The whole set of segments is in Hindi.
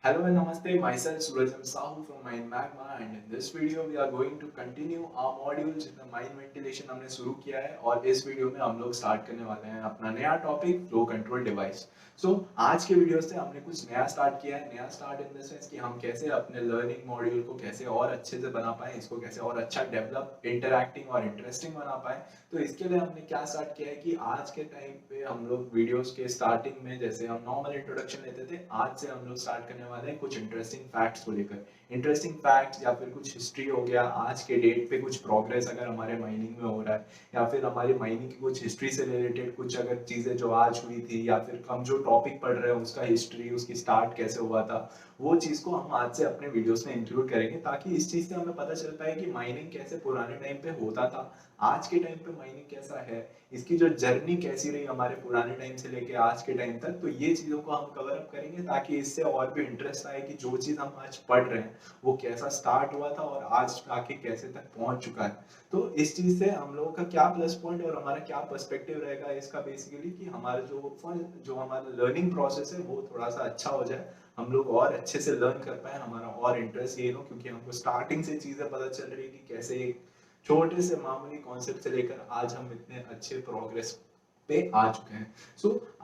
Hello and namaste, myself Surajam Sahu from Mind Magma and in this video we are going to continue our module जिसमें माइंड वेंटिलेशन हमने शुरू किया है और इस वीडियो में हम लोग स्टार्ट करने वाले हैं अपना नया टॉपिक फ्लो कंट्रोल डिवाइस। आज के वीडियो से हमने कुछ नया स्टार्ट किया है, नया स्टार्ट इन द सेंस कि हम कैसे अपने लर्निंग मॉड्यूल को कैसे और अच्छे से बना पाए, इसको कैसे और अच्छा डेवलप इंटरैक्टिंग और इंटरेस्टिंग बना पाए। तो इसके लिए हमने क्या स्टार्ट किया है कि आज के टाइम पे हम लोग वीडियोस के स्टार्टिंग में जैसे हम नॉर्मल इंट्रोडक्शन लेते थे, आज से हम लोग स्टार्ट करने वाले हैं कुछ इंटरेस्टिंग फैक्ट्स को लेकर। इंटरेस्टिंग फैक्ट्स या फिर कुछ हिस्ट्री हो गया, आज के डेट पे कुछ प्रोग्रेस अगर हमारे माइनिंग में हो रहा है या फिर हमारी माइनिंग की कुछ हिस्ट्री से रिलेटेड कुछ अगर चीजें जो आज हुई थी या फिर हम जो टॉपिक पढ़ रहे हैं उसका हिस्ट्री, उसकी स्टार्ट कैसे हुआ था, वो चीज को हम आज से अपने वीडियोस में इंक्लूड करेंगे ताकि इस चीज से हमें पता चल पाए कि माइनिंग कैसे पुराने टाइम पे होता था, आज के टाइम पे माइनिंग कैसा है, इसकी जो जर्नी कैसी रही हमारे पुराने टाइम से लेके आज के टाइम तक। तो ये चीजों को हम कवर अप करेंगे ताकि इससे और भी इंटरेस्ट आए कि जो चीज हम आज पढ़ रहे हैं वो कैसा स्टार्ट हुआ था और आज आके कैसे तक पहुंच चुका है। तो इस चीज से हम लोगों का क्या प्लस पॉइंट और हमारा क्या पर्सपेक्टिव रहेगा इसका, बेसिकली कि हमारा जो हमारा लर्निंग प्रोसेस है वो थोड़ा सा अच्छा हो जाए, हम लोग और अच्छे से लर्न कर पाए, हमारा और इंटरेस्ट ये हो, क्योंकि हमको स्टार्टिंग से चीजें पता चल रही है कि कैसे एक छोटे से मामूली कॉन्सेप्ट से लेकर आज हम इतने अच्छे प्रोग्रेस पे आ चुके हैं।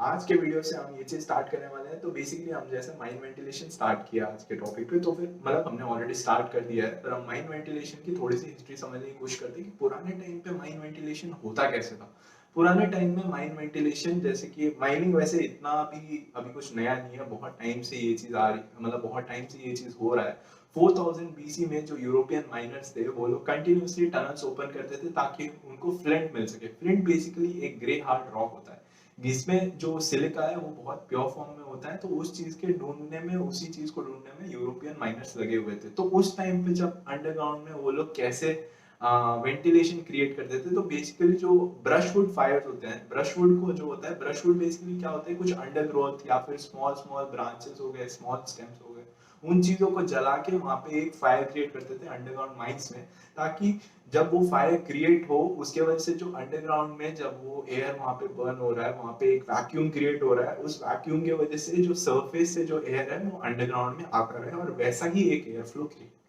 आज के वीडियो से हम ये चीज स्टार्ट करने वाले हैं। तो बेसिकली हम जैसे माइंड वेंटिलेशन स्टार्ट किया आज के टॉपिक पे, तो फिर मतलब हमने ऑलरेडी स्टार्ट कर दिया है, पर हम माइंड वेंटिलेशन की थोड़ी सी हिस्ट्री समझने की कोशिश करते हैं कि पुराने टाइम पे माइंड वेंटिलेशन होता कैसे था। पुराने टाइम में माइंड वेंटिलेशन, जैसे कि माइनिंग वैसे इतना भी अभी कुछ नया नहीं है, बहुत टाइम से ये चीज आ रही, मतलब बहुत टाइम से ये चीज हो रहा है। 4000 बीसी में जो यूरोपियन माइनर्स थे वो लोग कंटिन्यूसली टनल्स ओपन करते थे ताकि उनको फ्लिंट मिल सके। फ्लिंट बेसिकली एक ग्रे हार्ड रॉक होता है जिसमें जो सिलिका है वो बहुत प्योर फॉर्म में होता है। तो उस चीज के ढूंढने में, उसी चीज को ढूंढने में यूरोपियन माइनर्स लगे हुए थे। तो उस टाइम पे जब अंडरग्राउंड में वो लोग कैसे वेंटिलेशन क्रिएट करते थे, तो बेसिकली जो ब्रशवुड फायर्स होते हैं, ब्रशवुड को जो होता है, ब्रशवुड बेसिकली क्या होता है, कुछ अंडरग्रोथ या फिर स्मॉल स्मॉल ब्रांचेस हो गए, स्मॉल स्टेम्स हो गए, उन चीजों को जला के वहां पे एक फायर क्रिएट करते थे अंडरग्राउंड माइंस में, ताकि जब वो फायर क्रिएट हो उसके वजह से जो अंडरग्राउंड में जब वो एयर वहां पे बर्न हो रहा है, वहां पे एक वैक्यूम क्रिएट हो रहा है, उस वैक्यूम की वजह से जो सरफेस से जो एयर है वो अंडरग्राउंड में आता रहे और वैसा ही एक एयर फ्लो क्रिएट।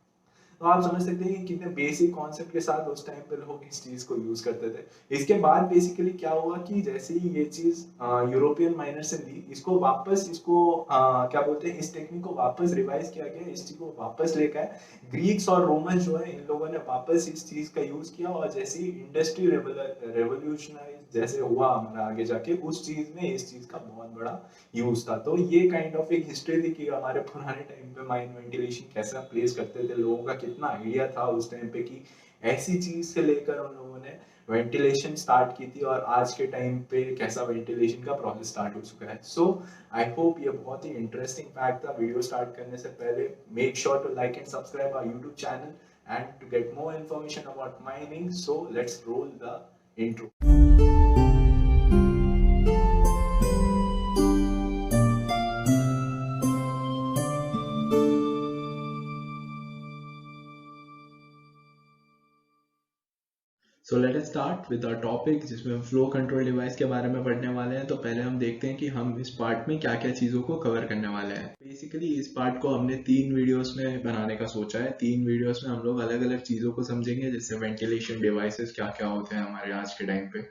तो आप समझ सकते हैं कि कितने बेसिक कॉन्सेप्ट के साथ उस टाइम पे लोग इस चीज को यूज करते थे। इसके बाद बेसिकली क्या हुआ कि जैसे ही ये चीज यूरोपियन माइनर्स ने दी, इसको वापस, इसको क्या बोलते हैं, इस टेक्निक को वापस रिवाइज किया गया, इस चीज को वापस लेकर आए। ग्रीक्स और रोमन जो है, इन लोगों ने वापस इस चीज का यूज किया और जैसे ही इंडस्ट्री रेवोल्यूशनरी जैसे हुआ हमारा आगे जाके, उस चीज में इस चीज का बहुत बड़ा यूज था। तो ये काइंड ऑफ एक हिस्ट्री थी कि हमारे पुराने टाइम पे माइंड वेंटिलेशन कैसा प्लेस करते थे, लोगों का कितना आइडिया था उस टाइम पे कि ऐसी चीज से लेकर उन लोगों ने वेंटिलेशन स्टार्ट की थी और आज के टाइम पे कैसा वेंटिलेशन का प्रोसेस स्टार्ट हो चुका है। सो आई होप ये बहुत ही इंटरेस्टिंग फैक्ट था। वीडियो स्टार्ट करने से पहले make sure to like and subscribe our YouTube channel and to get more information about mining, so let's roll the intro. So let us start with our topic जिसमें हम फ्लो कंट्रोल डिवाइस के बारे में पढ़ने वाले हैं। तो पहले हम देखते हैं कि हम इस पार्ट में क्या क्या चीज़ों को कवर करने वाले हैं। बेसिकली इस पार्ट को हमने 3 वीडियोस में बनाने का सोचा है। 3 वीडियोस में हम लोग अलग अलग चीज़ों को समझेंगे, जैसे वेंटिलेशन डिवाइसेस क्या क्या होते हैं हमारे आज के टाइम पे,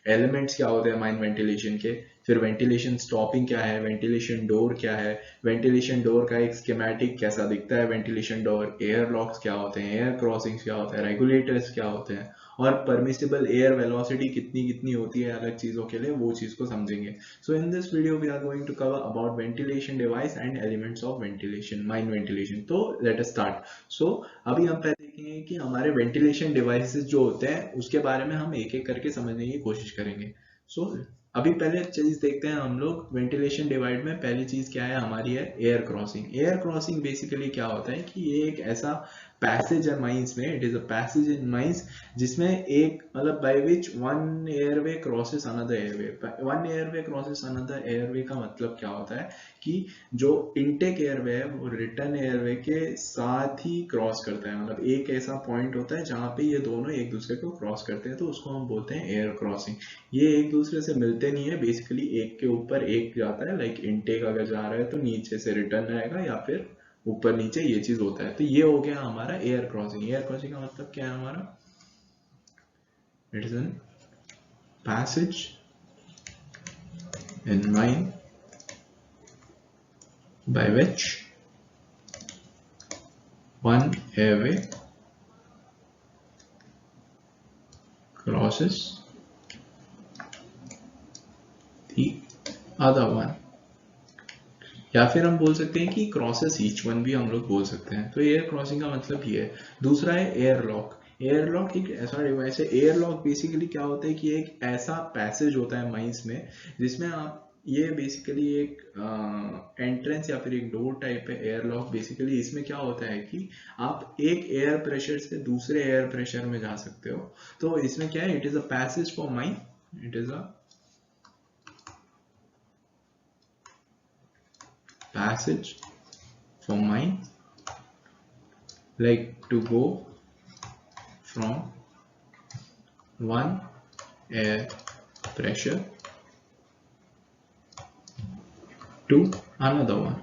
एलिमेंट्स क्या होते हैं माइन वेंटिलेशन के, फिर वेंटिलेशन स्टॉपिंग क्या है, वेंटिलेशन डोर क्या है, वेंटिलेशन डोर का एक स्कीमेटिक कैसा दिखता है वेंटिलेशन डोर, एयर लॉक्स क्या होते हैं, एयर क्रॉसिंग्स क्या होते हैं, रेगुलेटर्स क्या होते हैं, और परमिसिबल एयर वेलोसिटी कितनी कितनी होती है अलग चीज़ों के लिए, वो चीज़ को समझेंगे। So in this video we are going to cover about ventilation device and elements of ventilation, mine ventilation. तो लेट अस स्टार्ट। सो अभी हम पहले देखेंगे कि हमारे वेंटिलेशन डिवाइसेस जो होते हैं उसके बारे में हम एक एक करके समझने की कोशिश करेंगे। सो अभी पहले चीज देखते हैं हम लोग वेंटिलेशन डिवाइड में। पहली चीज क्या है हमारी, है air crossing. Air crossing basically क्या होता है कि ये एक ऐसा पैसेज है माइंस में, it is a passage in mines जिसमें एक मतलब by which one airway crosses another airway. One airway crosses another airway का मतलब क्या होता है कि जो इनटेक एयरवे है वो रिटर्न एयरवे के साथ ही क्रॉस करता है, मतलब एक ऐसा पॉइंट होता है जहाँ पे ये दोनों एक दूसरे को क्रॉस करते हैं, तो उसको हम बोलते हैं एयर क्रॉसिंग। ये एक दूसरे से मिलते नहीं है, बेसिकली एक के ऊपर एक जाता है, लाइक इनटेक अगर जा रहा है तो नीचे से रिटर्न आएगा या फिर ऊपर नीचे, ये चीज होता है। तो ये हो गया हमारा एयर क्रॉसिंग। एयर क्रॉसिंग का मतलब क्या है हमारा, it is an passage in mine by which one airway crosses the other one, या फिर हम बोल सकते हैं कि क्रॉसेस ईच वन भी हम लोग बोल सकते हैं। तो एयर क्रॉसिंग का मतलब ये है। दूसरा है एयरलॉक। एयरलॉक एक ऐसा डिवाइस है, एयरलॉक बेसिकली क्या होता है कि एक ऐसा पैसेज होता है माइंस में जिसमें आप, ये बेसिकली एक एंट्रेंस या फिर एक डोर टाइप है एयरलॉक। बेसिकली इसमें क्या होता है कि आप एक एयर प्रेशर से दूसरे एयर प्रेशर में जा सकते हो। तो इसमें क्या है, it is a passage for mine, it is a passage for mine, like to go from one air pressure to another one।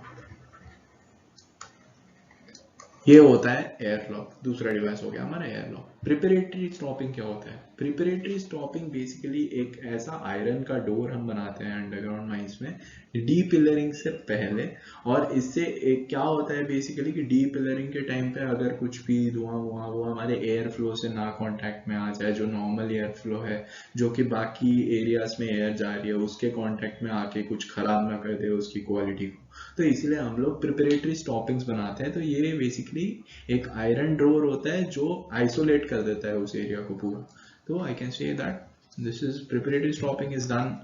ये होता है एयरलॉक। दूसरा डिवाइस हो गया हमारा एयरलॉक। प्रिपरेटरी स्टॉपिंग क्या होता है? प्रिपरेटरी स्टॉपिंग बेसिकली एक ऐसा आयरन का डोर हम बनाते हैं अंडरग्राउंड माइंस में डी पिलरिंग से पहले, और इससे एक क्या होता है बेसिकली कि डी पिलरिंग के टाइम पे अगर कुछ भी धुआं वुआं वो हमारे एयर फ्लो से ना कांटेक्ट में आ जाए, जो नॉर्मल एयर फ्लो है जो कि बाकी एरियाज में एयर जा रही है उसके कांटेक्ट में आके कुछ खराब ना कर दे उसकी क्वालिटी को, तो इसलिए हम लोग प्रिपरेटरी स्टॉपिंग्स बनाते हैं। तो ये बेसिकली एक आयरन डोर होता है जो आइसोलेट कर देता है उस एरिया को पूरा। तो I can say that this is preparatory stopping is done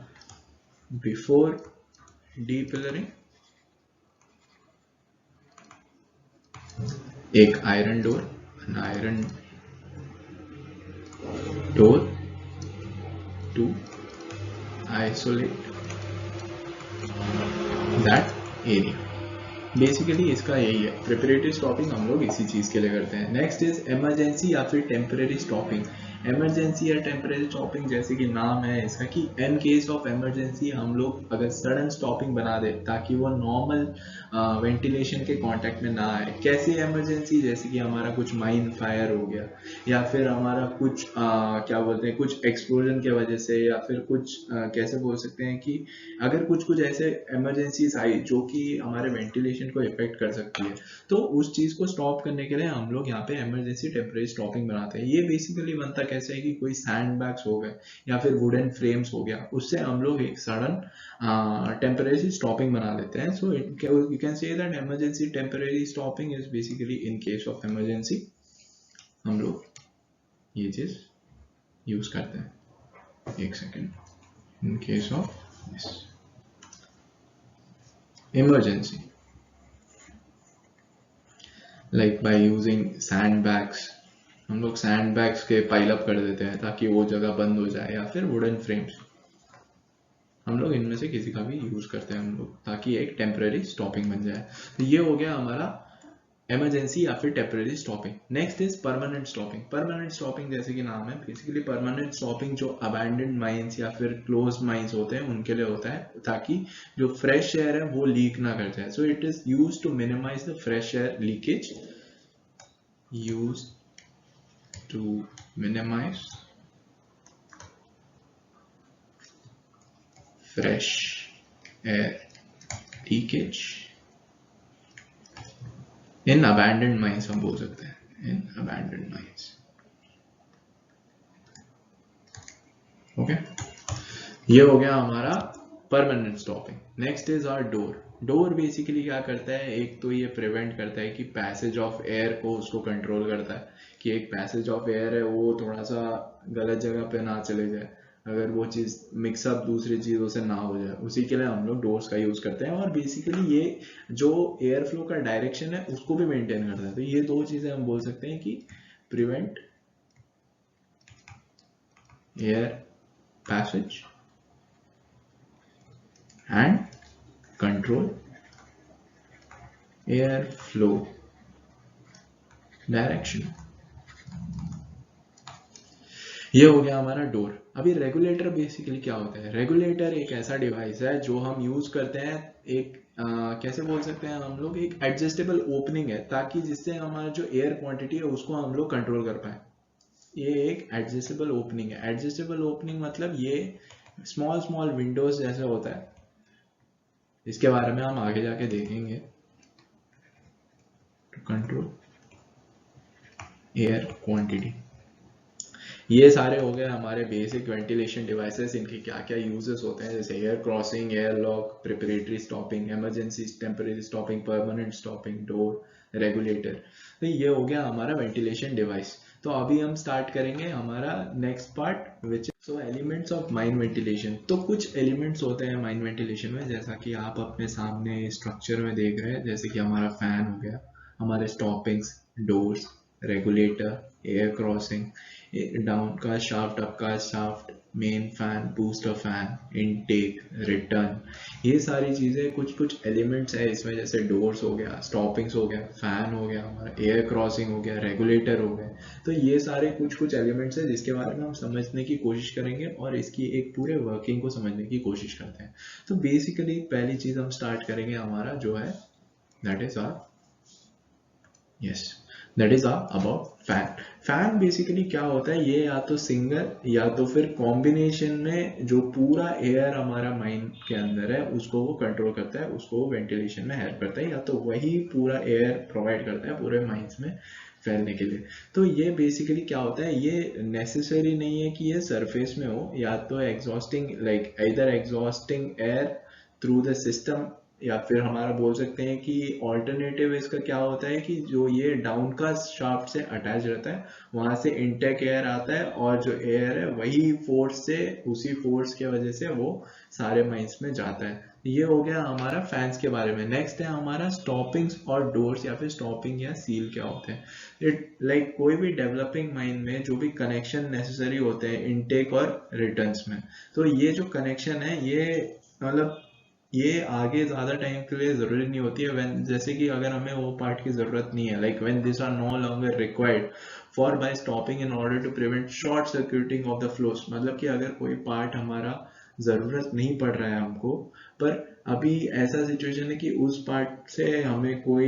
before depillaring. एक iron door, an iron door to isolate that area। Basically इसका यही है, प्रिपरेटरी स्टॉपिंग हम लोग इसी चीज के लिए करते हैं। नेक्स्ट इज इमरजेंसी या फिर टेम्परेरी स्टॉपिंग। इमरजेंसी या टेम्परेरी स्टॉपिंग जैसे कि नाम है इसका कि इन केस ऑफ इमरजेंसी हम लोग अगर सडन स्टॉपिंग बना दे ताकि वो नॉर्मल वेंटिलेशन के कांटेक्ट में ना आए। कैसे इमरजेंसी, जैसे कि हमारा कुछ माइन फायर हो गया या फिर हमारा कुछ क्या बोलते हैं कुछ एक्सप्लोजन के वजह से, या फिर कुछ कैसे बोल सकते हैं कि अगर कुछ कुछ ऐसे इमरजेंसीज आई जो कि हमारे वेंटिलेशन को इफेक्ट कर सकती है, तो उस चीज को स्टॉप करने के लिए हम लोग यहाँ पे इमरजेंसी टेम्परेरी स्टॉपिंग बनाते हैं। ये बेसिकली बनता कैसे है कि कोई सैंड बैग्स हो गए या फिर वुडन फ्रेम्स हो गया, उससे हम लोग एक सडन टेम्परेरी स्टॉपिंग बना लेते हैं। So you can say that emergency temporary stopping is basically in case of emergency हम लोग ये चीज यूज करते हैं। एक second, in case of this emergency like by using sandbags, हम लोग sandbags के पाइल अप कर देते हैं ताकि वो जगह बंद हो जाए, या फिर वुडन फ्रेम्स, हम लोग इनमें से किसी का भी यूज करते हैं हम लोग ताकि एक टेम्परेरी स्टॉपिंग बन जाए। तो ये हो गया हमारा इमरजेंसी या फिर temporary stopping. Next is permanent stopping. Permanent stopping जैसे कि नाम है, बेसिकली परमानेंट स्टॉपिंग जो अबैंडन्ड माइंस या फिर क्लोज माइंस होते हैं उनके लिए होता है ताकि जो फ्रेश एयर है वो लीक ना कर जाए। So it is use to minimise the fresh air leakage, use to minimise fresh air leakage in abandoned mines, हम बोल सकते हैं इन अबैंडन्ड माइंस। ओके, ये हो गया हमारा permanent stopping. Next is our door. Door basically क्या करता है, एक तो ये प्रिवेंट करता है कि पैसेज ऑफ एयर को उसको कंट्रोल करता है कि एक पैसेज ऑफ एयर है वो थोड़ा सा गलत जगह पे ना चले जाए। अगर वो चीज़ मिक्सअप दूसरी चीज़ों से ना हो जाए, उसी के लिए हम लोग डोर्स का यूज़ करते हैं। और बेसिकली ये जो एयर फ्लो का डायरेक्शन है उसको भी मेंटेन करता है। तो ये दो चीज़ें हम बोल सकते हैं कि prevent air passage and control air flow direction. ये हो गया हमारा डोर। अभी रेगुलेटर बेसिकली क्या होता है? रेगुलेटर एक ऐसा डिवाइस है जो हम यूज करते हैं, एक कैसे बोल सकते हैं हम लोग, एक एडजस्टेबल ओपनिंग है, ताकि जिससे हमारा जो एयर क्वांटिटी है उसको हम लोग कंट्रोल कर पाए। ये एक एडजस्टेबल ओपनिंग है। एडजस्टेबल ओपनिंग मतलब ये स्मॉल स्मॉल विंडोज जैसे होता है, इसके बारे में हम आगे जाके देखेंगे। To control air quantity. ये सारे हो गए हमारे बेसिक वेंटिलेशन डिवाइसेस। इनके क्या क्या यूजेस होते हैं, जैसे air crossing, air lock, preparatory stopping, emergency temporary stopping, permanent stopping, door, regulator. तो ये हो गया हमारा वेंटिलेशन डिवाइस। तो अभी हम स्टार्ट करेंगे हमारा next part which so elements of mine ventilation. तो कुछ एलिमेंट्स होते हैं माइन वेंटिलेशन में, जैसा कि आप अपने सामने स्ट्रक्चर में देख रहे हैं, जैसे कि हमारा फैन हो गया, हमारे stoppings, doors, regulator, air crossing, down का शाफ्ट, अप का shaft, main fan, booster fan, intake, return, ये सारी चीजें कुछ कुछ एलिमेंट्स है इसमें। जैसे डोर्स हो गया, स्टॉपिंग्स हो गया, फैन हो गया, हमारा एयर क्रॉसिंग हो गया, रेगुलेटर हो गया। तो ये सारे कुछ कुछ एलिमेंट्स है जिसके बारे में हम समझने की कोशिश करेंगे और इसकी एक पूरे वर्किंग को समझने की कोशिश करते हैं। तो बेसिकली पहली चीज हम स्टार्ट करेंगे हमारा जो है that is our that is about fan. Fan basically क्या होता है, ये या तो सिंगल या तो फिर कॉम्बिनेशन में जो पूरा एयर हमारा माइन के अंदर है उसको वो कंट्रोल करता है, उसको वो वेंटिलेशन में हेल्प करता है, या तो वही पूरा एयर प्रोवाइड करता है पूरे माइंस में फैलने के लिए। तो ये बेसिकली क्या होता है, ये नेसेसरी नहीं है कि ये सरफेस में हो, या तो एग्जॉस्टिंग लाइक इधर exhausting air through the system, या फिर हमारा बोल सकते हैं कि ऑल्टरनेटिव इसका क्या होता है कि जो ये डाउन का शाफ्ट से अटैच रहता है वहां से इनटेक एयर आता है, और जो एयर है वही फोर्स से, उसी फोर्स की वजह से वो सारे माइंस में जाता है। ये हो गया हमारा फैंस के बारे में। नेक्स्ट है हमारा स्टॉपिंग्स और डोर्स, या फिर स्टॉपिंग या सील क्या होते हैं। इट लाइक कोई भी डेवलपिंग माइन में जो भी कनेक्शन नेसेसरी होते हैं इनटेक और रिटर्न्स में, तो ये जो कनेक्शन है ये मतलब ये आगे ज्यादा टाइम के लिए जरूरी नहीं होती है। व्हेन जैसे कि अगर हमें वो पार्ट की जरूरत नहीं है, like when this are no longer required for by stopping in order to prevent short circuiting of the flows. मतलब कि अगर कोई पार्ट हमारा जरूरत नहीं पड़ रहा है हमको, पर अभी ऐसा सिचुएशन है कि उस पार्ट से हमें कोई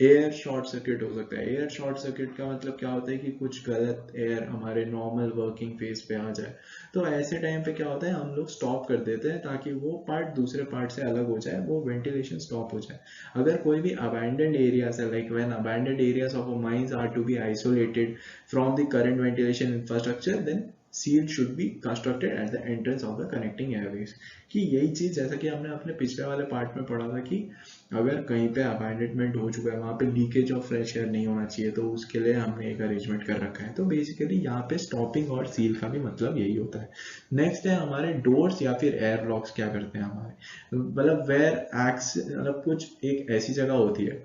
एयर शॉर्ट सर्किट हो सकता है। एयर शॉर्ट सर्किट का मतलब क्या होता है कि कुछ गलत एयर हमारे नॉर्मल वर्किंग फेज पे आ जाए। तो ऐसे टाइम पे क्या होता है, हम लोग स्टॉप कर देते हैं ताकि वो पार्ट दूसरे पार्ट से अलग हो जाए, वो वेंटिलेशन स्टॉप हो जाए। अगर कोई भी अबैंडन्ड एरियाज है, like when abandoned areas of a mines are to be isolated from the current ventilation infrastructure, then seal should be constructed at the entrance of the connecting airways। कि यही चीज जैसा कि हमने अपने पिछले वाले पार्ट में पढ़ा था कि अगर कहीं पे अबैंडनमेंट हो चुका है, वहां पे लीकेज ऑफ फ्रेश एयर नहीं होना चाहिए, तो उसके लिए हमने एक अरेंजमेंट कर रखा है। तो बेसिकली यहाँ पे स्टॉपिंग और सील का भी मतलब यही होता है। नेक्स्ट है हमारे डोर्स या फिर एयर लॉक्स। क्या करते हैं हमारे, मतलब वेयर एक्स, मतलब कुछ एक ऐसी जगह होती है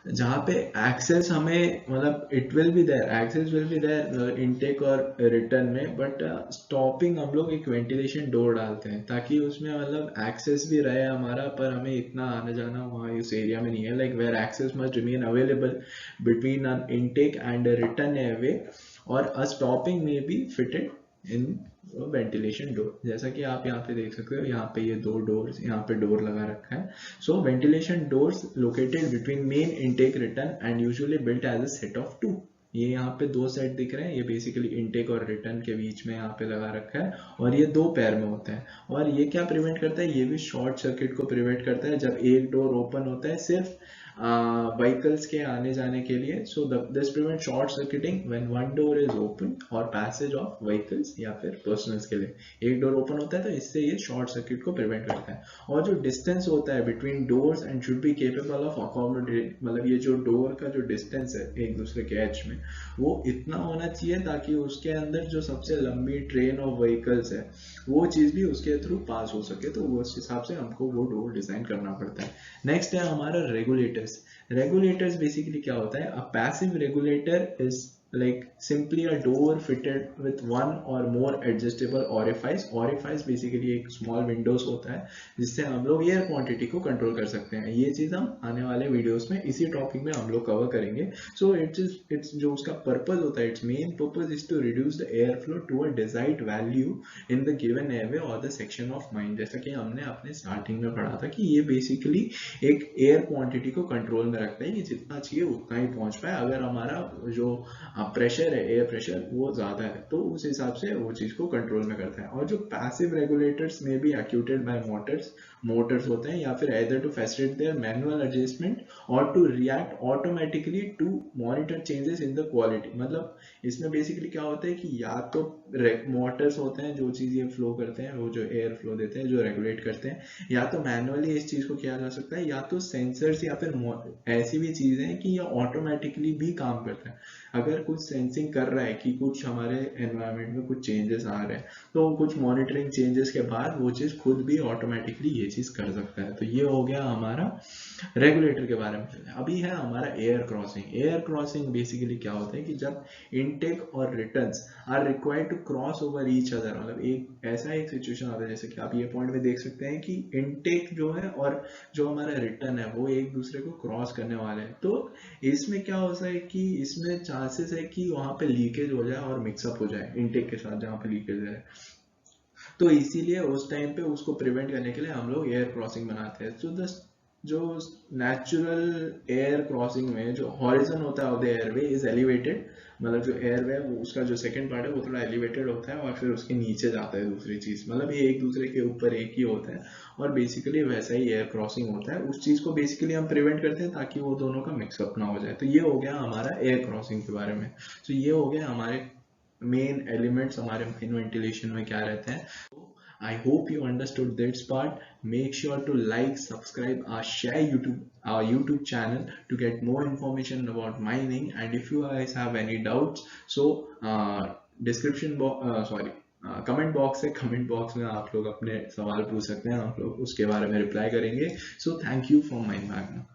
जहाँ पे एक्सेस हमें, मतलब it will be there, access will be there intake और रिटर्न में, बट स्टॉपिंग हम लोग एक वेंटिलेशन डोर डालते हैं ताकि उसमें मतलब एक्सेस भी रहे हमारा, पर हमें इतना आना जाना वहाँ उस एरिया में नहीं है। Like where access must remain available between an intake and return airway, और अ स्टॉपिंग में be fitted in ventilation door. जैसा कि आप यहाँ पे देख सकते हो, यहाँ पे ये दो डोर्स, यहाँ पे डोर लगा रखा है। So ventilation doors located between main intake return and usually built as a set of two। ये यहाँ पे दो सेट दिख रहे हैं, ये बेसिकली इनटेक और रिटर्न के बीच में यहाँ पे लगा रखा है, और ये दो पैर में होता है। और ये क्या प्रिवेंट करता है, ये भी शॉर्ट सर्किट को प्रिवेंट करता है। जब एक डोर ओपन होता है सिर्फ व्हीकल्स के आने जाने के लिए। So this prevent short circuiting when one door is open और पैसेज ऑफ व्हीकल्स या फिर पर्सनल्स के लिए एक डोर ओपन होता है तो इससे ये शॉर्ट सर्किट को प्रिवेंट करता है। और जो डिस्टेंस होता है between doors and should be capable of accommodate, मतलब ये जो डोर का जो डिस्टेंस है एक दूसरे के एज में वो इतना होना चाहिए ताकि उसके अंदर जो सबसे लंबी ट्रेन ऑफ व्हीकल्स है वो चीज भी उसके थ्रू पास हो सके, तो उस हिसाब से हमको वो डोर डिजाइन करना पड़ता है। नेक्स्ट है हमारा रेगुलेटर्स। रेगुलेटर्स बेसिकली क्या होता है, अ passive regulator is like simply a door fitted with one or more adjustable orifice। orifice basically एक small windows होता है जिससे हम लोग एयर क्वांटिटी को कंट्रोल कर सकते हैं। ये चीज हम आने वाले वीडियोस में इसी टॉपिक में हम लोग कवर करेंगे। सो इट्स जो उसका पर्पज होता है, it's main purpose is to reduce the air flow to a desired value in the given airway और द सेक्शन ऑफ माइन। जैसा कि हमने अपने स्टार्टिंग में पढ़ा था कि ये बेसिकली एक एयर क्वांटिटी को कंट्रोल में रखता है कि जितना चाहिए उतना ही पहुंच पाए। अगर हमारा जो प्रेशर है, एयर प्रेशर वो ज्यादा है तो उस हिसाब से वो चीज को कंट्रोल में करता है। और जो पैसिव रेगुलेटर्स में बी एक्यूटेड बाय मोटर्स होते हैं या फिर either to facilitate their manual adjustment or to react automatically to monitor changes in the quality। मतलब इसमें बेसिकली क्या होता है कि या तो मोटर्स होते हैं जो चीज ये फ्लो करते हैं, वो जो एयर फ्लो देते हैं, जो रेगुलेट करते हैं, या तो मैनुअली इस चीज को किया जा सकता है, या तो सेंसर्स या फिर ऐसी भी चीजें हैं कि ये ऑटोमेटिकली भी काम करता है। अगर कुछ सेंसिंग कर रहा है कि कुछ हमारे एनवायरनमेंट में कुछ चेंजेस आ रहे हैं तो कुछ मॉनिटरिंग चेंजेस के बाद वो चीज खुद भी ऑटोमेटिकली ये चीज कर सकता है। तो ये हो गया हमारा रेगुलेटर के बारे में। अभी है हमारा air crossing. Air crossing basically क्या होता है कि जब इनटेक और returns are required to cross over each other, मतलब एक ऐसा एक सिचुएशन आता है जैसे कि आप ये पॉइंट में देख सकते हैं कि इनटेक जो है और जो हमारा रिटर्न है वो एक दूसरे को क्रॉस करने वाले हैं। तो इसमें क्या होता है कि इसमें चांसेस है कि वहां पे लीकेज हो जाए और मिक्सअप हो जाए इनटेक के साथ जहाँ पे लीकेज है। तो इसीलिए उस टाइम पे उसको प्रिवेंट करने के लिए हम लोग एयर क्रॉसिंग बनाते हैं। तो जो नेचुरल एयर क्रॉसिंग में जो हॉरिजन होता है of the airway is elevated, मतलब जो एयरवे है उसका जो सेकंड पार्ट है वो थोड़ा एलिवेटेड होता है और फिर उसके नीचे जाता है दूसरी चीज, मतलब ये एक दूसरे के ऊपर एक ही होता है और बेसिकली वैसा ही एयर क्रॉसिंग होता है। उस चीज को बेसिकली हम प्रिवेंट करते हैं ताकि वो दोनों का मिक्सअप ना हो जाए। तो ये हो गया हमारा एयर क्रॉसिंग के बारे में। तो ये हो गया हमारे मेन एलिमेंट्स हमारे माइन वेंटिलेशन में क्या रहते हैं। I hope you understood this part. Make sure to like, subscribe, share our YouTube channel to get more information about mining. And if you guys have any doubts, so comment box है, कमेंट बॉक्स में आप लोग अपने सवाल पूछ सकते हैं, आप लोग उसके बारे में रिप्लाई करेंगे। So thank you for mind Magna.